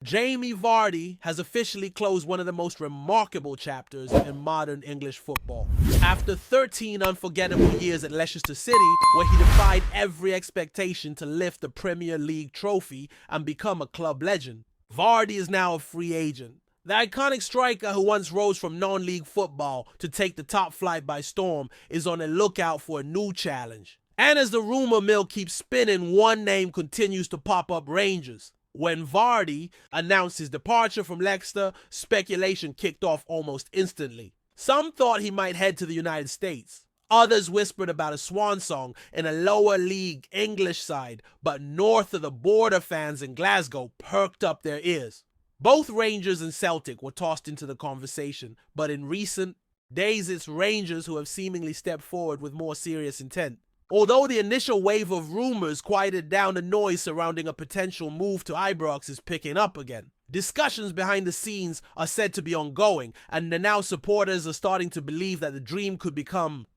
Jamie Vardy has officially closed one of the most remarkable chapters in modern English football. After 13 unforgettable years at Leicester City, where he defied every expectation to lift the Premier League trophy and become a club legend, Vardy is now a free agent. The iconic striker who once rose from non-league football to take the top flight by storm is on the lookout for a new challenge. And as the rumor mill keeps spinning, one name continues to pop up: Rangers. When Vardy announced his departure from Leicester, speculation kicked off almost instantly. Some thought he might head to the United States. Others whispered about a swan song in a lower league English side, but north of the border fans in Glasgow perked up their ears. Both Rangers and Celtic were tossed into the conversation, but in recent days it's Rangers who have seemingly stepped forward with more serious intent. Although the initial wave of rumors quieted down, the noise surrounding a potential move to Ibrox is picking up again. Discussions behind the scenes are said to be ongoing, and the now supporters are starting to believe that the dream could become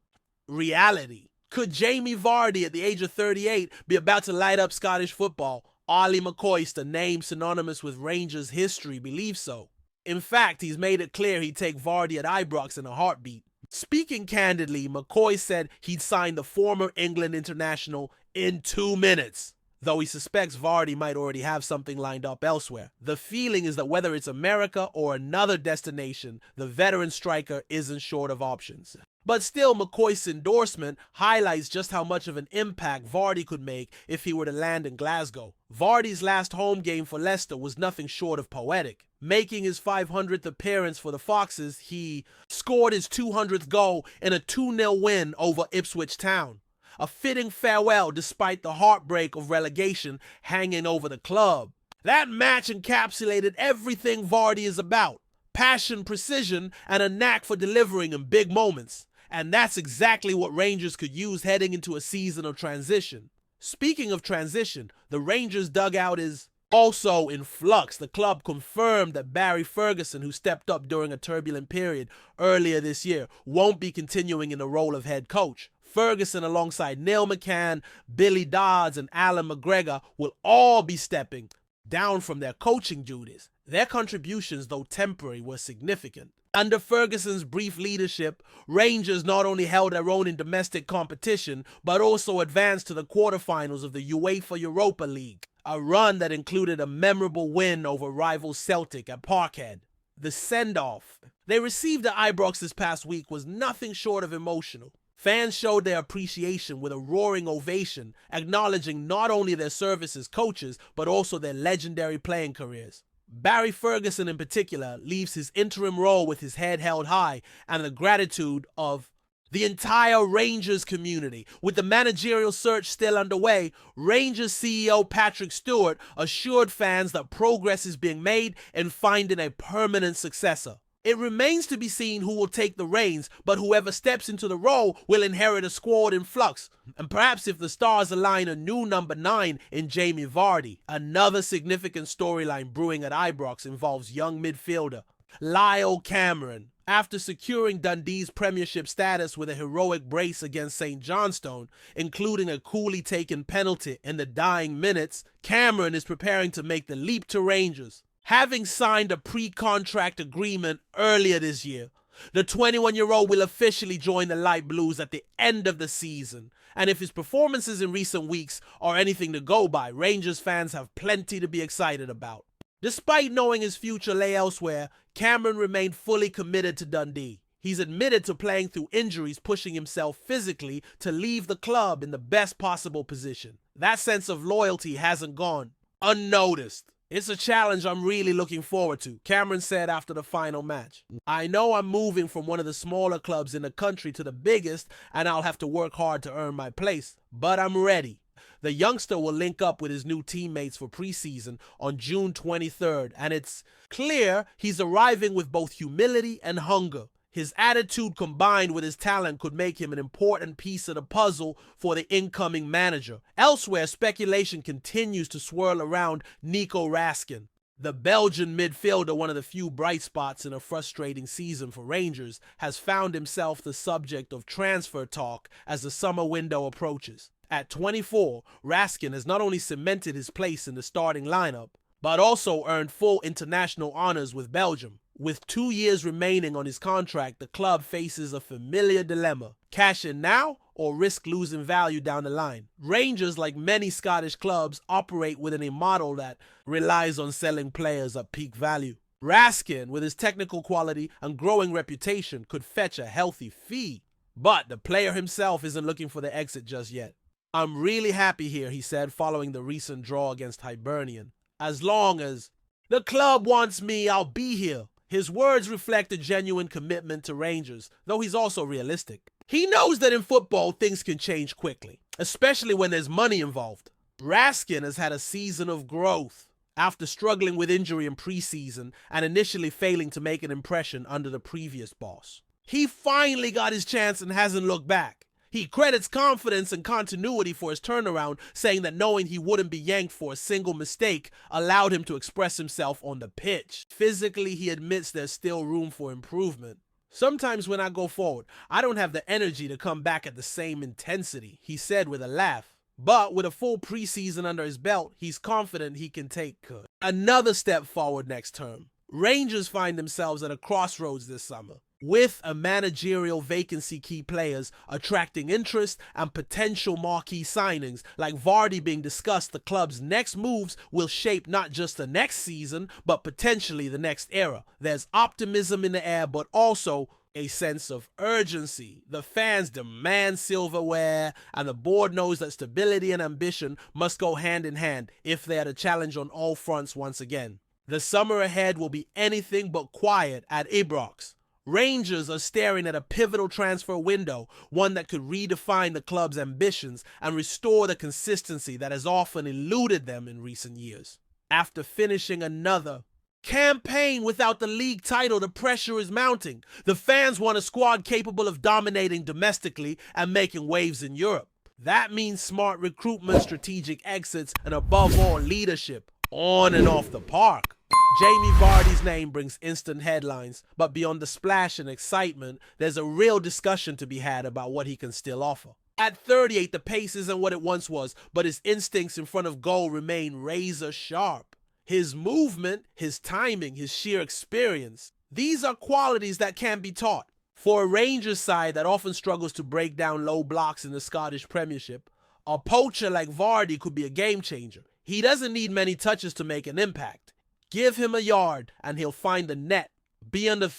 reality. Could Jamie Vardy, at the age of 38, be about to light up Scottish football? Ollie McCoist, a name synonymous with Rangers history, believes so. In fact, he's made it clear he'd take Vardy at Ibrox in a heartbeat. Speaking candidly, McCoy said he'd sign the former England international in 2 minutes, though he suspects Vardy might already have something lined up elsewhere. The feeling is that whether it's America or another destination, the veteran striker isn't short of options. But still, McCoist's endorsement highlights just how much of an impact Vardy could make if he were to land in Glasgow. Vardy's last home game for Leicester was nothing short of poetic. Making his 500th appearance for the Foxes, he scored his 200th goal in a 2-0 win over Ipswich Town. A fitting farewell despite the heartbreak of relegation hanging over the club. That match encapsulated everything Vardy is about: passion, precision, and a knack for delivering in big moments. And that's exactly what Rangers could use heading into a season of transition. Speaking of transition, the Rangers dugout is also in flux. The club confirmed that Barry Ferguson, who stepped up during a turbulent period earlier this year, won't be continuing in the role of head coach. Ferguson, alongside Neil McCann, Billy Dodds, and Alan McGregor, will all be stepping down from their coaching duties. Their contributions, though temporary, were significant. Under Ferguson's brief leadership, Rangers not only held their own in domestic competition, but also advanced to the quarterfinals of the UEFA Europa League, a run that included a memorable win over rival Celtic at Parkhead. The send-off they received at Ibrox this past week was nothing short of emotional. Fans showed their appreciation with a roaring ovation, acknowledging not only their service as coaches, but also their legendary playing careers. Barry Ferguson in particular leaves his interim role with his head held high and the gratitude of the entire Rangers community. With the managerial search still underway, Rangers CEO Patrick Stewart assured fans that progress is being made in finding a permanent successor. It remains to be seen who will take the reins, but whoever steps into the role will inherit a squad in flux. And perhaps if the stars align, a new number 9 in Jamie Vardy. Another significant storyline brewing at Ibrox involves young midfielder Lyall Cameron. After securing Dundee's premiership status with a heroic brace against St Johnstone, including a coolly taken penalty in the dying minutes, Cameron is preparing to make the leap to Rangers. Having signed a pre-contract agreement earlier this year, the 21-year-old will officially join the Light Blues at the end of the season. And if his performances in recent weeks are anything to go by, Rangers fans have plenty to be excited about. Despite knowing his future lay elsewhere, Cameron remained fully committed to Dundee. He's admitted to playing through injuries, pushing himself physically to leave the club in the best possible position. That sense of loyalty hasn't gone unnoticed. It's a challenge I'm really looking forward to, Cameron said after the final match. I know I'm moving from one of the smaller clubs in the country to the biggest, and I'll have to work hard to earn my place, but I'm ready. The youngster will link up with his new teammates for preseason on June 23rd, and it's clear he's arriving with both humility and hunger. His attitude combined with his talent could make him an important piece of the puzzle for the incoming manager. Elsewhere, speculation continues to swirl around Nico Raskin. The Belgian midfielder, one of the few bright spots in a frustrating season for Rangers, has found himself the subject of transfer talk as the summer window approaches. At 24, Raskin has not only cemented his place in the starting lineup, but also earned full international honors with Belgium. With 2 years remaining on his contract, the club faces a familiar dilemma: cash in now or risk losing value down the line. Rangers, like many Scottish clubs, operate within a model that relies on selling players at peak value. Raskin, with his technical quality and growing reputation, could fetch a healthy fee. But the player himself isn't looking for the exit just yet. "I'm really happy here," he said following the recent draw against Hibernian. "As long as the club wants me, I'll be here." His words reflect a genuine commitment to Rangers, though he's also realistic. He knows that in football, things can change quickly, especially when there's money involved. Raskin has had a season of growth after struggling with injury in preseason and initially failing to make an impression under the previous boss. He finally got his chance and hasn't looked back. He credits confidence and continuity for his turnaround, saying that knowing he wouldn't be yanked for a single mistake allowed him to express himself on the pitch. Physically, he admits there's still room for improvement. "Sometimes when I go forward, I don't have the energy to come back at the same intensity," he said with a laugh. But with a full preseason under his belt, he's confident he can take another step forward next term. Rangers find themselves at a crossroads this summer, with a managerial vacancy, key players attracting interest and potential marquee signings like Vardy being discussed. The club's next moves will shape not just the next season, but potentially the next era. There's optimism in the air, but also a sense of urgency. The fans demand silverware, and the board knows that stability and ambition must go hand in hand if they are to challenge on all fronts once again. The summer ahead will be anything but quiet at Ibrox. Rangers are staring at a pivotal transfer window, one that could redefine the club's ambitions and restore the consistency that has often eluded them in recent years. After finishing another campaign without the league title, the pressure is mounting. The fans want a squad capable of dominating domestically and making waves in Europe. That means smart recruitment, strategic exits, and above all, leadership on and off the park. Jamie Vardy's name brings instant headlines, but beyond the splash and excitement, there's a real discussion to be had about what he can still offer. At 38, the pace isn't what it once was, but his instincts in front of goal remain razor sharp. His movement, his timing, his sheer experience, these are qualities that can be taught. For a Rangers side that often struggles to break down low blocks in the Scottish Premiership, a poacher like Vardy could be a game changer. He doesn't need many touches to make an impact. Give him a yard and he'll find the net. Beyond the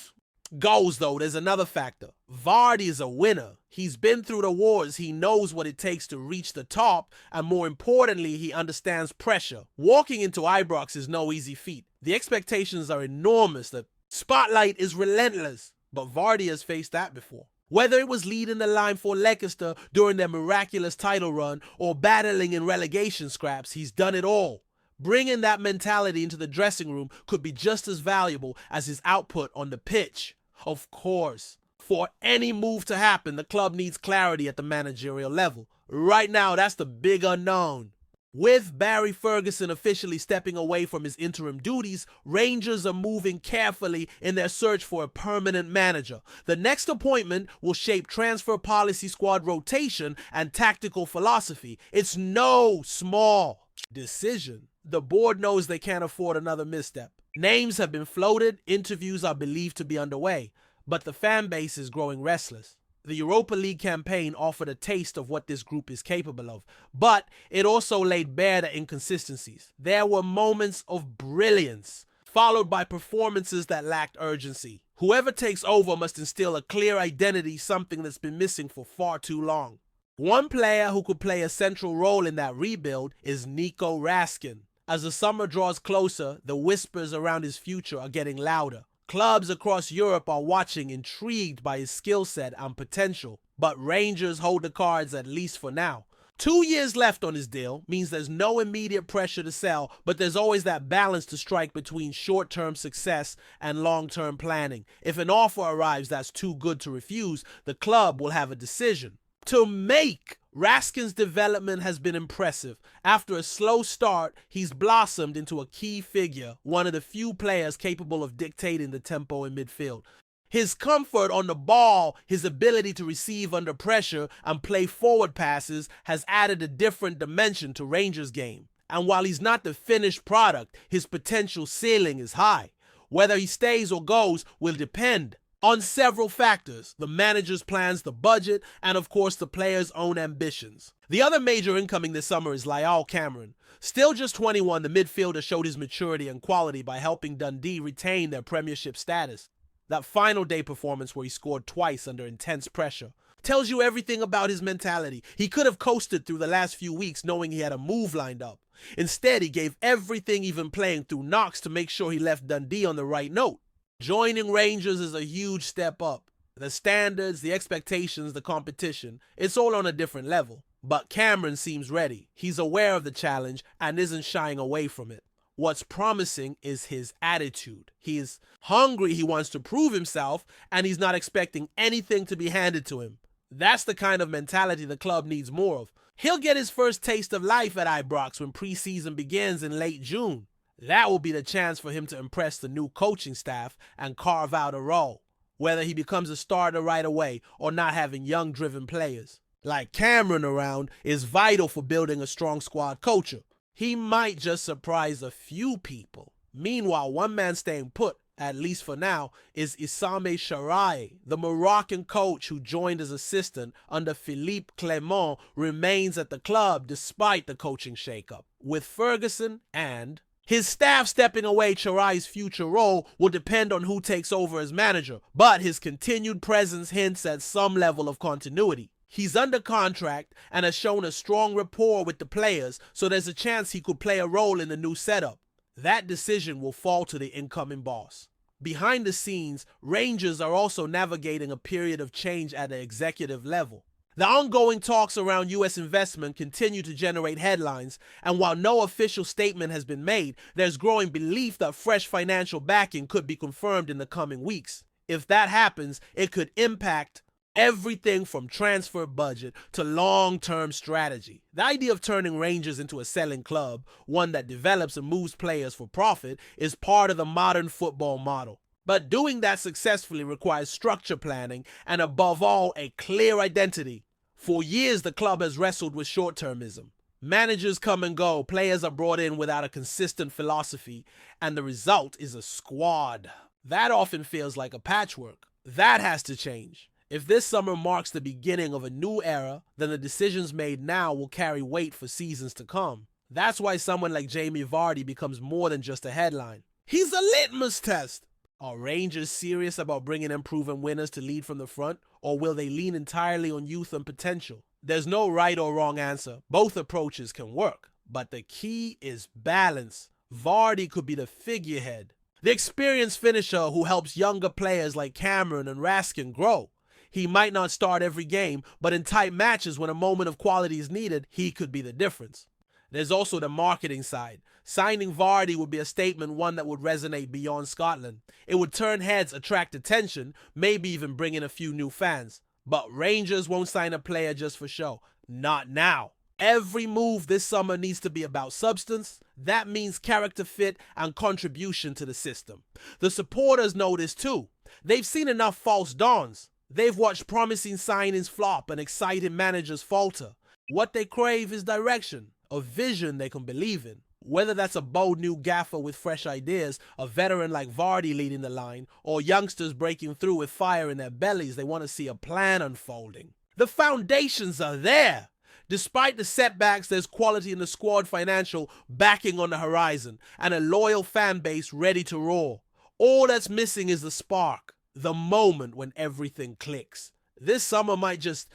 goals, though, there's another factor. Vardy is a winner. He's been through the wars. He knows what it takes to reach the top, and more importantly, he understands pressure. Walking into Ibrox is no easy feat. The expectations are enormous. The spotlight is relentless, but Vardy has faced that before. Whether it was leading the line for Leicester during their miraculous title run or battling in relegation scraps, he's done it all. Bringing that mentality into the dressing room could be just as valuable as his output on the pitch. Of course, for any move to happen, the club needs clarity at the managerial level. Right now, that's the big unknown. With Barry Ferguson officially stepping away from his interim duties, Rangers are moving carefully in their search for a permanent manager. The next appointment will shape transfer policy, squad rotation, and tactical philosophy. It's no small decision. The board knows they can't afford another misstep. Names have been floated, interviews are believed to be underway, but the fan base is growing restless. The Europa League campaign offered a taste of what this group is capable of, but it also laid bare the inconsistencies. There were moments of brilliance, followed by performances that lacked urgency. Whoever takes over must instill a clear identity, something that's been missing for far too long. One player who could play a central role in that rebuild is Nico Raskin. As the summer draws closer, the whispers around his future are getting louder. Clubs across Europe are watching, intrigued by his skill set and potential, but Rangers hold the cards, at least for now. 2 years left on his deal means there's no immediate pressure to sell, but there's always that balance to strike between short-term success and long-term planning. If an offer arrives that's too good to refuse, the club will have a decision to make. Raskin's development has been impressive. After a slow start, he's blossomed into a key figure, one of the few players capable of dictating the tempo in midfield. His comfort on the ball, his ability to receive under pressure and play forward passes has added a different dimension to Rangers' game. And while he's not the finished product, his potential ceiling is high. Whether he stays or goes will depend on several factors: the manager's plans, the budget, and of course the player's own ambitions. The other major incoming this summer is Lyall Cameron. Still just 21, the midfielder showed his maturity and quality by helping Dundee retain their Premiership status. That final day performance where he scored twice under intense pressure tells you everything about his mentality. He could have coasted through the last few weeks knowing he had a move lined up. Instead, he gave everything, even playing through knocks, to make sure he left Dundee on the right note. Joining Rangers is a huge step up. The standards, the expectations, the competition, it's all on a different level. But Cameron seems ready. He's aware of the challenge and isn't shying away from it. What's promising is his attitude. He is hungry, he wants to prove himself, and he's not expecting anything to be handed to him. That's the kind of mentality the club needs more of. He'll get his first taste of life at Ibrox when preseason begins in late June. That will be the chance for him to impress the new coaching staff and carve out a role, whether he becomes a starter right away or not. Having young, driven players like Cameron around is vital for building a strong squad culture. He might just surprise a few people. Meanwhile, one man staying put, at least for now, is Issame Sharaye. The Moroccan coach who joined as assistant under Philippe Clement remains at the club despite the coaching shakeup. With Ferguson and his staff stepping away, Sharaye's future role will depend on who takes over as manager, but his continued presence hints at some level of continuity. He's under contract and has shown a strong rapport with the players, so there's a chance he could play a role in the new setup. That decision will fall to the incoming boss. Behind the scenes, Rangers are also navigating a period of change at the executive level. The ongoing talks around U.S. investment continue to generate headlines, and while no official statement has been made, there's growing belief that fresh financial backing could be confirmed in the coming weeks. If that happens, it could impact everything from transfer budget to long-term strategy. The idea of turning Rangers into a selling club, one that develops and moves players for profit, is part of the modern football model. But doing that successfully requires structure planning and, above all, a clear identity. For years, the club has wrestled with short-termism. Managers come and go, players are brought in without a consistent philosophy, and the result is a squad. That often feels like a patchwork. That has to change. If this summer marks the beginning of a new era, then the decisions made now will carry weight for seasons to come. That's why someone like Jamie Vardy becomes more than just a headline. He's a litmus test. Are Rangers serious about bringing in proven winners to lead from the front, or will they lean entirely on youth and potential? There's no right or wrong answer. Both approaches can work, but the key is balance. Vardy could be the figurehead, the experienced finisher who helps younger players like Cameron and Raskin grow. He might not start every game, but in tight matches when a moment of quality is needed, he could be the difference. There's also the marketing side. Signing Vardy would be a statement, one that would resonate beyond Scotland. It would turn heads, attract attention, maybe even bring in a few new fans. But Rangers won't sign a player just for show. Not now. Every move this summer needs to be about substance. That means character fit and contribution to the system. The supporters know this too. They've seen enough false dawns. They've watched promising signings flop and exciting managers falter. What they crave is direction, a vision they can believe in. Whether that's a bold new gaffer with fresh ideas, a veteran like Vardy leading the line, or youngsters breaking through with fire in their bellies, they want to see a plan unfolding. The foundations are there. Despite the setbacks, there's quality in the squad, financial backing on the horizon, and a loyal fan base ready to roar. All that's missing is the spark. The moment when everything clicks. This summer might just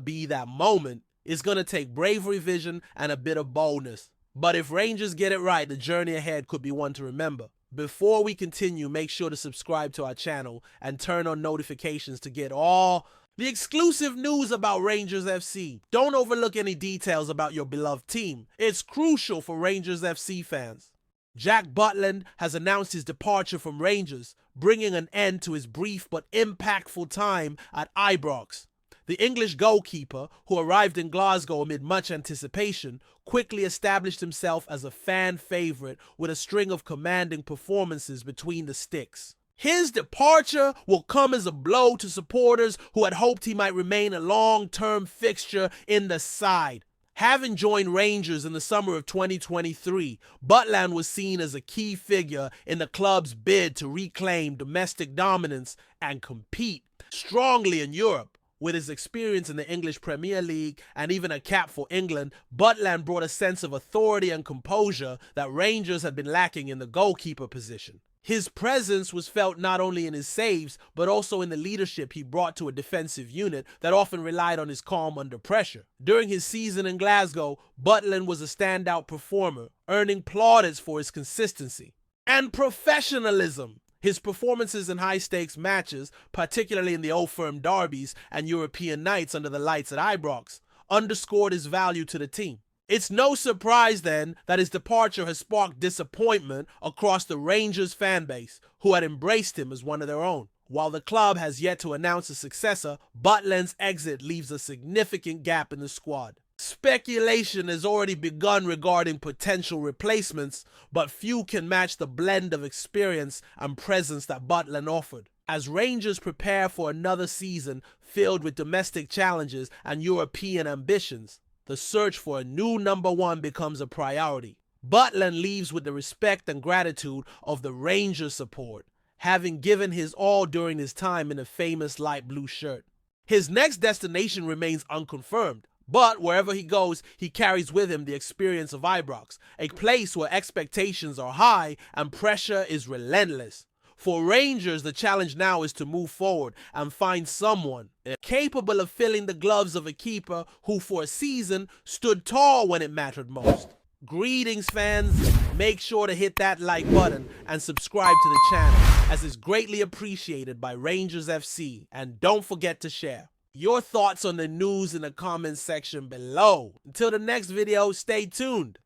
be that moment. It's going to take bravery, vision, and a bit of boldness. But if Rangers get it right, the journey ahead could be one to remember. Before we continue, make sure to subscribe to our channel and turn on notifications to get all the exclusive news about Rangers FC. Don't overlook any details about your beloved team. It's crucial for Rangers FC fans. Jack Butland has announced his departure from Rangers, bringing an end to his brief but impactful time at Ibrox. The English goalkeeper, who arrived in Glasgow amid much anticipation, quickly established himself as a fan favorite with a string of commanding performances between the sticks. His departure will come as a blow to supporters who had hoped he might remain a long-term fixture in the side. Having joined Rangers in the summer of 2023, Butland was seen as a key figure in the club's bid to reclaim domestic dominance and compete strongly in Europe. With his experience in the English Premier League and even a cap for England, Butland brought a sense of authority and composure that Rangers had been lacking in the goalkeeper position. His presence was felt not only in his saves, but also in the leadership he brought to a defensive unit that often relied on his calm under pressure. During his season in Glasgow, Butland was a standout performer, earning plaudits for his consistency and professionalism. His performances in high-stakes matches, particularly in the Old Firm derbies and European nights under the lights at Ibrox, underscored his value to the team. It's no surprise then that his departure has sparked disappointment across the Rangers fan base, who had embraced him as one of their own. While the club has yet to announce a successor, Butland's exit leaves a significant gap in the squad. Speculation has already begun regarding potential replacements, but few can match the blend of experience and presence that Butland offered. As Rangers prepare for another season filled with domestic challenges and European ambitions, the search for a new number one becomes a priority. Butland leaves with the respect and gratitude of the Rangers support, having given his all during his time in the famous light blue shirt. His next destination remains unconfirmed, but wherever he goes, he carries with him the experience of Ibrox, a place where expectations are high and pressure is relentless. For Rangers, the challenge now is to move forward and find someone capable of filling the gloves of a keeper who for a season stood tall when it mattered most. Greetings, fans. Make sure to hit that like button and subscribe to the channel, as it's greatly appreciated by Rangers FC. And don't forget to share your thoughts on the news in the comments section below. Until the next video, stay tuned.